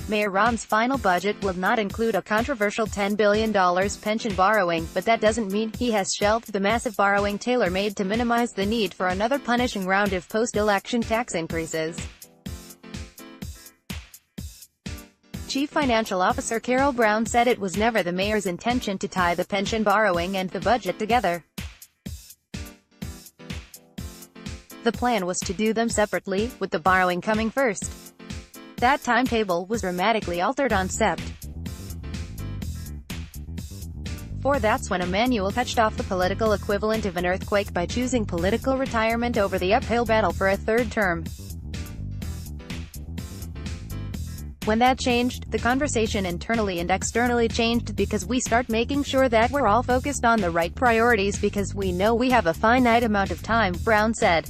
Mayor Rahm's final budget will not include a controversial $10 billion pension borrowing, but that doesn't mean he has shelved the massive borrowing tailor-made to minimize the need for another punishing round of post-election tax increases. Chief Financial Officer Carole Brown said it was never the mayor's intention to tie the pension borrowing and the budget together. The plan was to do them separately, with the borrowing coming first. That timetable was dramatically altered on Sept. For that's when Emanuel touched off the political equivalent of an earthquake by choosing political retirement over the uphill battle for a third term. When that changed, the conversation internally and externally changed because we start making sure that we're all focused on the right priorities because we know we have a finite amount of time, Brown said.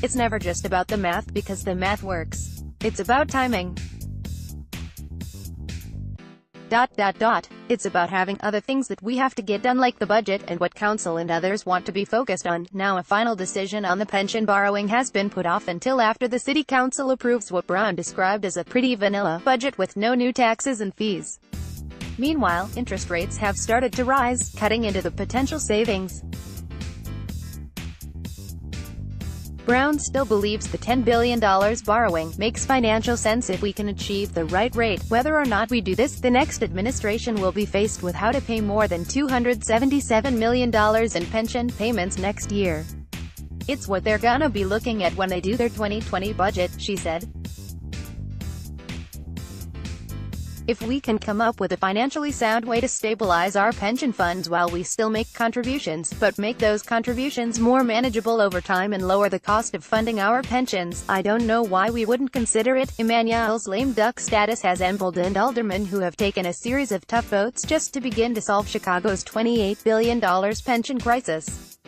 It's never just about the math because the math works. It's about timing. It's about having other things that we have to get done like the budget and what council and others want to be focused on. Now a final decision on the pension borrowing has been put off until after the city council approves what Brown described as a pretty vanilla budget with no new taxes and fees. Meanwhile, interest rates have started to rise, cutting into the potential savings. Brown still believes the $10 billion borrowing makes financial sense if we can achieve the right rate. Whether or not we do this, the next administration will be faced with how to pay more than $277 million in pension payments next year. It's what they're gonna be looking at when they do their 2020 budget, she said. If we can come up with a financially sound way to stabilize our pension funds while we still make contributions, but make those contributions more manageable over time and lower the cost of funding our pensions, I don't know why we wouldn't consider it. Emanuel's lame duck status has emboldened aldermen who have taken a series of tough votes just to begin to solve Chicago's $28 billion pension crisis.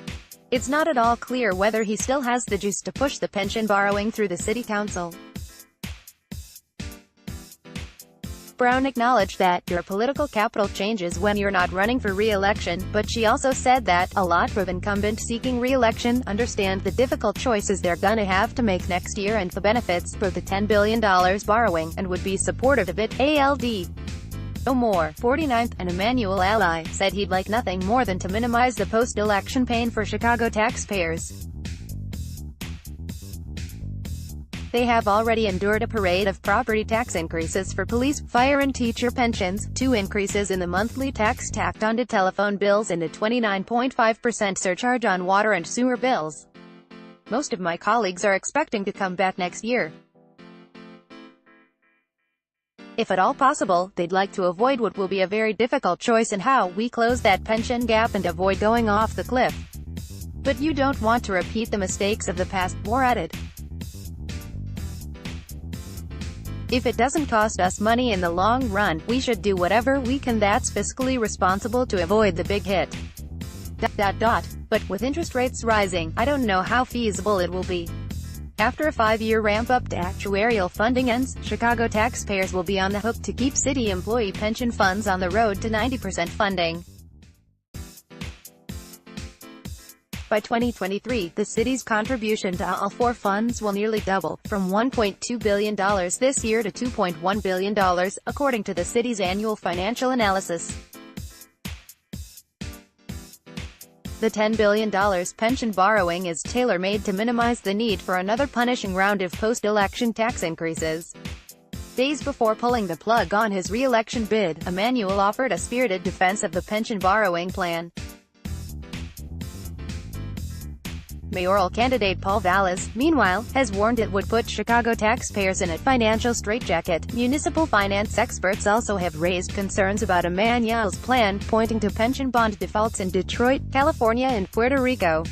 It's not at all clear whether he still has the juice to push the pension borrowing through the city council. Brown acknowledged that your political capital changes when you're not running for re-election, but she also said that a lot of incumbents seeking re-election understand the difficult choices they're gonna have to make next year and the benefits for the $10 billion borrowing, and would be supportive of it. ALD. Moore, 49th, an Emanuel ally, said he'd like nothing more than to minimize the post-election pain for Chicago taxpayers. They have already endured a parade of property tax increases for police, fire and teacher pensions, 2 increases in the monthly tax tacked onto telephone bills and a 29.5% surcharge on water and sewer bills. Most of my colleagues are expecting to come back next year. If at all possible, they'd like to avoid what will be a very difficult choice in how we close that pension gap and avoid going off the cliff. But you don't want to repeat the mistakes of the past, Moore added. If it doesn't cost us money in the long run, we should do whatever we can that's fiscally responsible to avoid the big hit. But with interest rates rising, I don't know how feasible it will be. After a 5-year ramp-up to actuarial funding ends, Chicago taxpayers will be on the hook to keep city employee pension funds on the road to 90% funding. By 2023, the city's contribution to all 4 funds will nearly double, from $1.2 billion this year to $2.1 billion, according to the city's annual financial analysis. The $10 billion pension borrowing is tailor-made to minimize the need for another punishing round of post-election tax increases. Days before pulling the plug on his re-election bid, Emanuel offered a spirited defense of the pension borrowing plan. Mayoral candidate Paul Vallis, meanwhile, has warned it would put Chicago taxpayers in a financial straitjacket. Municipal finance experts also have raised concerns about Emanuel's plan, pointing to pension bond defaults in Detroit, California and Puerto Rico.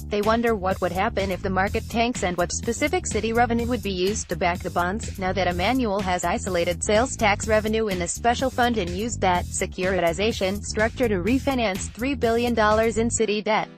They wonder what would happen if the market tanks and what specific city revenue would be used to back the bonds, now that Emanuel has isolated sales tax revenue in a special fund and used that securitization structure to refinance $3 billion in city debt.